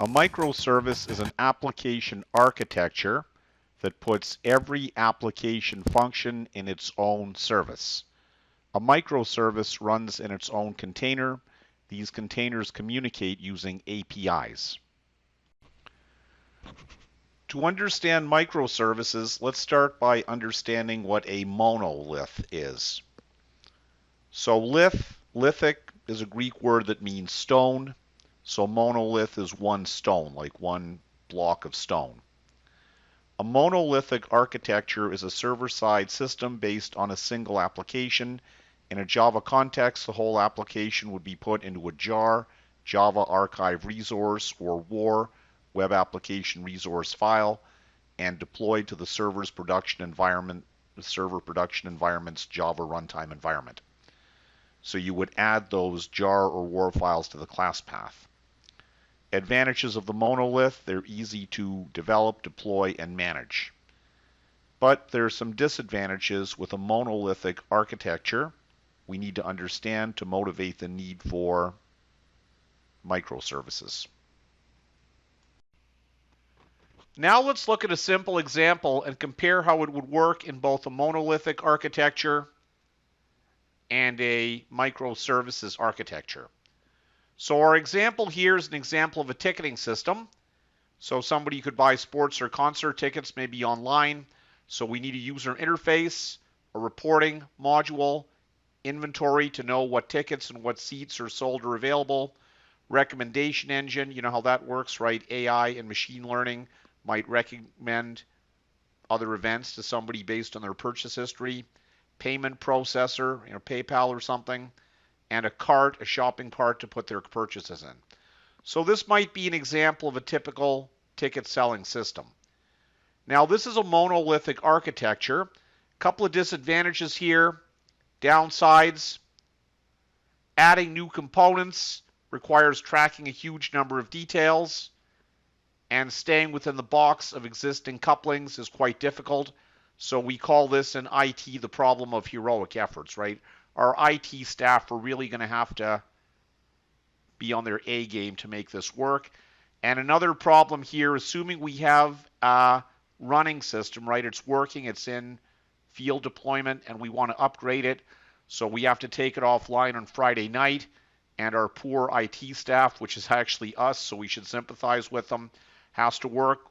A microservice is an application architecture that puts every application function in its own service. A microservice runs in its own container. These containers communicate using APIs. To understand microservices, let's start by understanding what a monolith is. So lithic is a Greek word that means stone. So monolith is one stone, like one block of stone. A monolithic architecture is a server-side system based on a single application. In a Java context, the whole application would be put into a jar, Java Archive Resource, or WAR, Web Application Resource file, and deployed to the server's production environment, the server production environment's Java runtime environment. So you would add those jar or WAR files to the class path. Advantages of the monolith: they're easy to develop, deploy, and manage. But there are some disadvantages with a monolithic architecture we need to understand to motivate the need for microservices. Now let's look at a simple example and compare how it would work in both a monolithic architecture and a microservices architecture. So our example here is an example of a ticketing system. So somebody could buy sports or concert tickets, maybe online. So we need a user interface, a reporting module, inventory to know what tickets and what seats are sold or available, recommendation engine, you know how that works, right? AI and machine learning might recommend other events to somebody based on their purchase history, payment processor, PayPal or something, and a cart, a shopping cart to put their purchases in. So this might be an example of a typical ticket selling system. Now this is a monolithic architecture. A couple of disadvantages here. Downsides: adding new components requires tracking a huge number of details, and staying within the box of existing couplings is quite difficult. So we call this in IT the problem of heroic efforts, right? Our IT staff are really going to have to be on their A game to make this work. And another problem here, assuming we have a running system, right? It's working, it's in field deployment, and we want to upgrade it. So we have to take it offline on Friday night, and our poor IT staff, which is actually us, so we should sympathize with them, has to work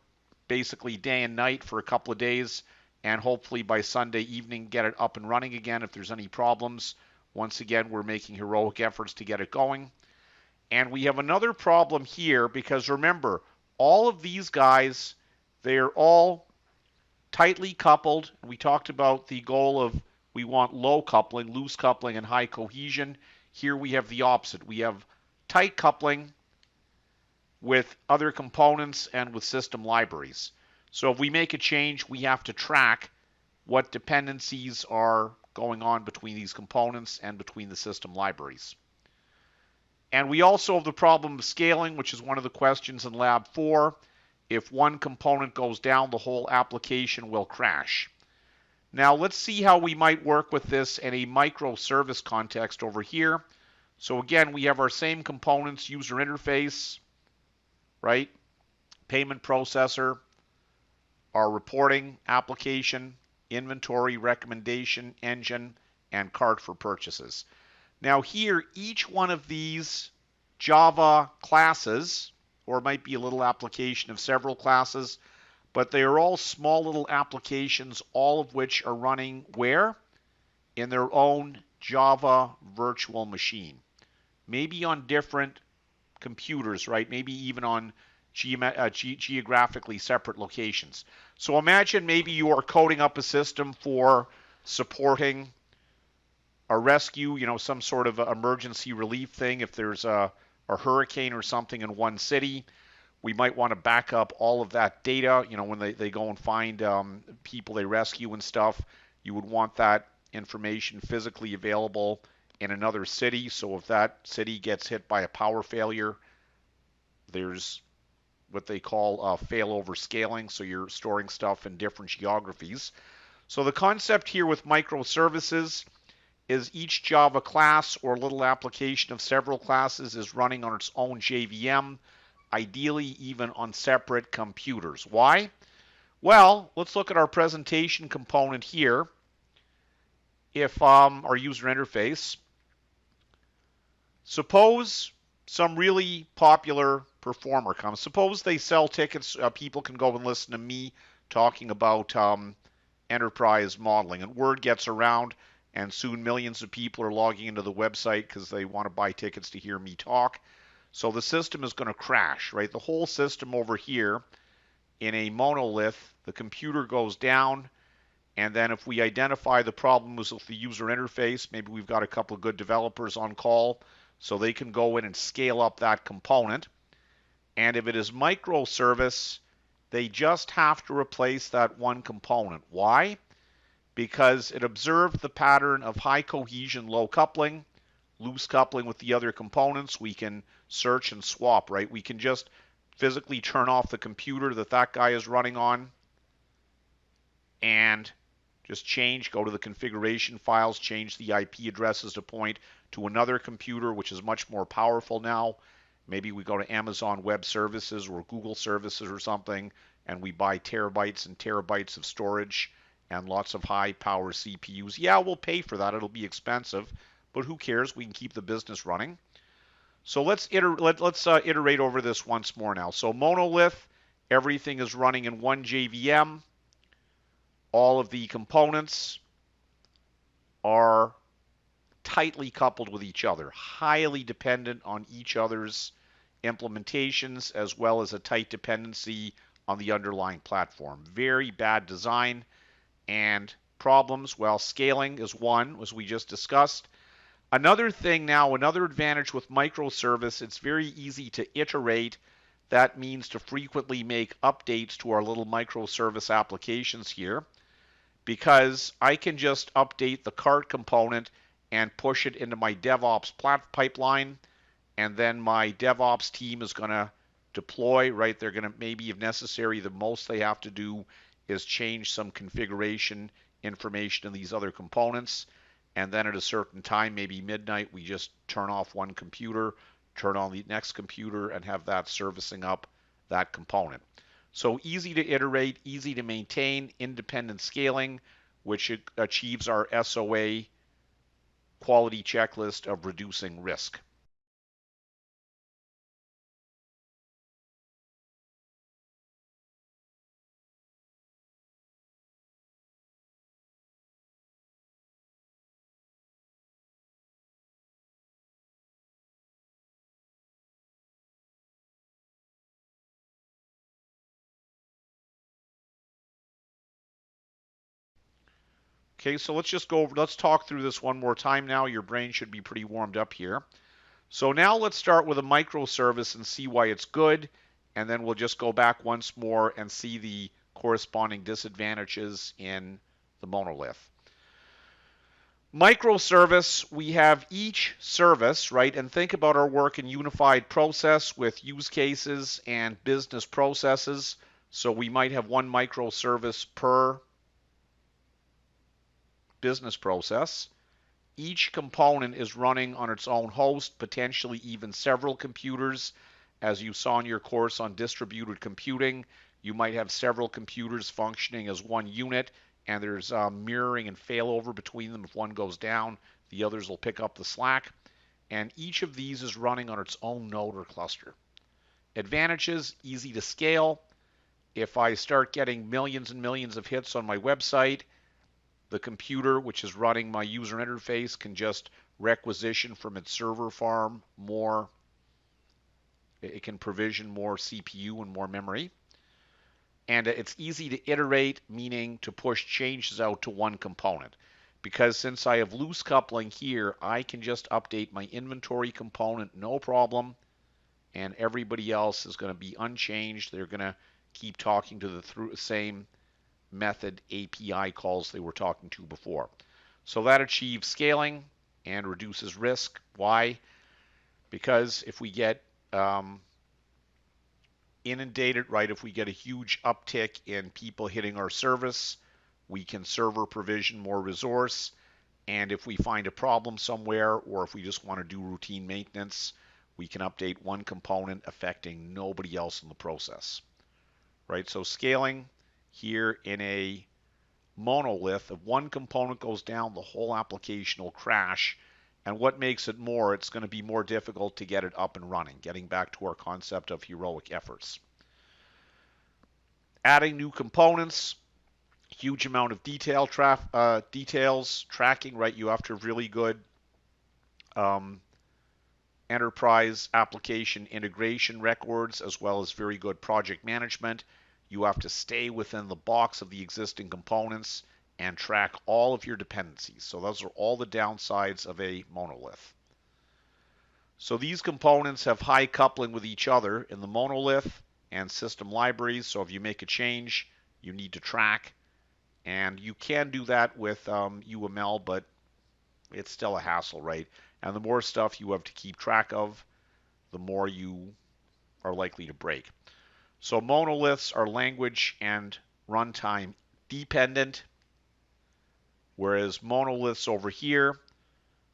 basically day and night for a couple of days, and hopefully by Sunday evening get it up and running again if there's any problems. Once again, we're making heroic efforts to get it going. And we have another problem here because remember, all of these guys, they're all tightly coupled. We talked about the goal of we want low coupling, loose coupling, and high cohesion. Here we have the opposite. We have tight coupling with other components and with system libraries. So if we make a change, we have to track what dependencies are going on between these components and between the system libraries. And we also have the problem of scaling, which is one of the questions in Lab 4. If one component goes down, the whole application will crash. Now let's see how we might work with this in a microservice context over here. So again, we have our same components: user interface, right? Payment processor, our reporting application, inventory, recommendation engine, and cart for purchases. Now here, each one of these Java classes, or it might be a little application of several classes, but they are all small little applications, all of which are running where? In their own Java virtual machine. Maybe on different computers, right? Maybe even on geographically separate locations. So imagine maybe you are coding up a system for supporting a rescue, some sort of emergency relief thing. If there's a hurricane or something in one city, we might want to back up all of that data. When they go and find people they rescue and stuff, you would want that information physically available in another city. So if that city gets hit by a power failure, there's what they call failover scaling. So you're storing stuff in different geographies. So the concept here with microservices is each Java class or little application of several classes is running on its own JVM. ideally even on separate computers. Why? Well, let's look at our presentation component here. If our user interface, suppose some really popular performer comes. Suppose they sell tickets. People can go and listen to me talking about enterprise modeling, and word gets around, and soon millions of people are logging into the website because they want to buy tickets to hear me talk. So the system is going to crash, right? The whole system over here in a monolith, the computer goes down, and then if we identify the problems with the user interface, maybe we've got a couple of good developers on call, so they can go in and scale up that component. And if it is microservice, they just have to replace that one component. Why? Because it observed the pattern of high cohesion, low coupling, loose coupling with the other components. We can search and swap, right? We can just physically turn off the computer that guy is running on and just go to the configuration files, change the IP addresses to point to another computer, which is much more powerful now. Maybe we go to Amazon Web Services or Google Services or something, and we buy terabytes and terabytes of storage and lots of high power CPUs. Yeah, we'll pay for that. It'll be expensive, but who cares? We can keep the business running. So let's iterate over this once more now. So monolith, everything is running in one JVM. All of the components are tightly coupled with each other, highly dependent on each other's implementations, as well as a tight dependency on the underlying platform. Very bad design and problems. Well, scaling is one, as we just discussed. Another thing now, another advantage with microservice, it's very easy to iterate. That means to frequently make updates to our little microservice applications here, because I can just update the cart component and push it into my DevOps pipeline, and then my DevOps team is going to deploy, right? They're going to, maybe if necessary, the most they have to do is change some configuration information in these other components, and then at a certain time, maybe midnight, we just turn off one computer, turn on the next computer, and have that servicing up that component. So easy to iterate, easy to maintain, independent scaling, which achieves our SOA quality checklist of reducing risk. Okay, so let's talk through this one more time now. Your brain should be pretty warmed up here. So now let's start with a microservice and see why it's good, and then we'll just go back once more and see the corresponding disadvantages in the monolith. Microservice, we have each service, right? And think about our work in unified process with use cases and business processes. So we might have one microservice per business process. Each component is running on its own host, potentially even several computers. As you saw in your course on distributed computing, you might have several computers functioning as one unit, and there's mirroring and failover between them. If one goes down, the others will pick up the slack. And each of these is running on its own node or cluster. Advantages, easy to scale. If I start getting millions and millions of hits on my website, the computer, which is running my user interface, can just requisition from its server farm more. It can provision more CPU and more memory. And it's easy to iterate, meaning to push changes out to one component. Because since I have loose coupling here, I can just update my inventory component, no problem. And everybody else is going to be unchanged. They're going to keep talking to the same method API calls they were talking to before. So that achieves scaling and reduces risk. Why? Because if we get inundated, right, if we get a huge uptick in people hitting our service, we can server provision more resource. And if we find a problem somewhere, or if we just want to do routine maintenance, we can update one component affecting nobody else in the process, right? So scaling here in a monolith, if one component goes down, the whole application will crash. And what makes it more, it's going to be more difficult to get it up and running, getting back to our concept of heroic efforts. Adding new components, huge amount of details, tracking, right? You have to have really good enterprise application integration records, as well as very good project management. You have to stay within the box of the existing components and track all of your dependencies. So those are all the downsides of a monolith. So these components have high coupling with each other in the monolith and system libraries. So if you make a change, you need to track. And you can do that with UML, but it's still a hassle, right? And the more stuff you have to keep track of, the more you are likely to break. So monoliths are language and runtime dependent, whereas monoliths over here,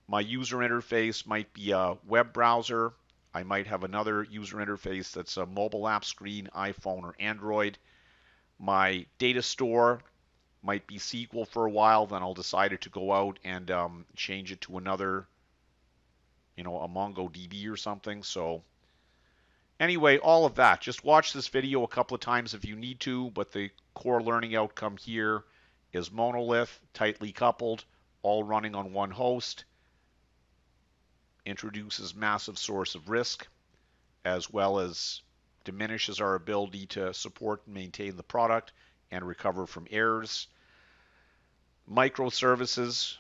my user interface might be a web browser. I might have another user interface that's a mobile app screen, iPhone or Android. My data store might be SQL for a while, then I'll decide to go out and change it to another, a MongoDB or something. So anyway, all of that. Just watch this video a couple of times if you need to, but the core learning outcome here is monolith, tightly coupled, all running on one host, introduces massive source of risk, as well as diminishes our ability to support and maintain the product and recover from errors. Microservices,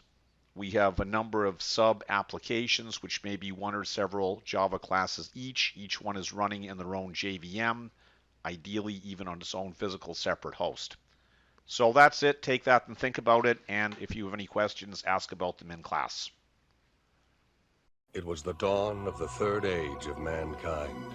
we have a number of sub-applications, which may be one or several Java classes each. Each one is running in their own JVM, ideally even on its own physical separate host. So that's it. Take that and think about it. And if you have any questions, ask about them in class. It was the dawn of the third age of mankind.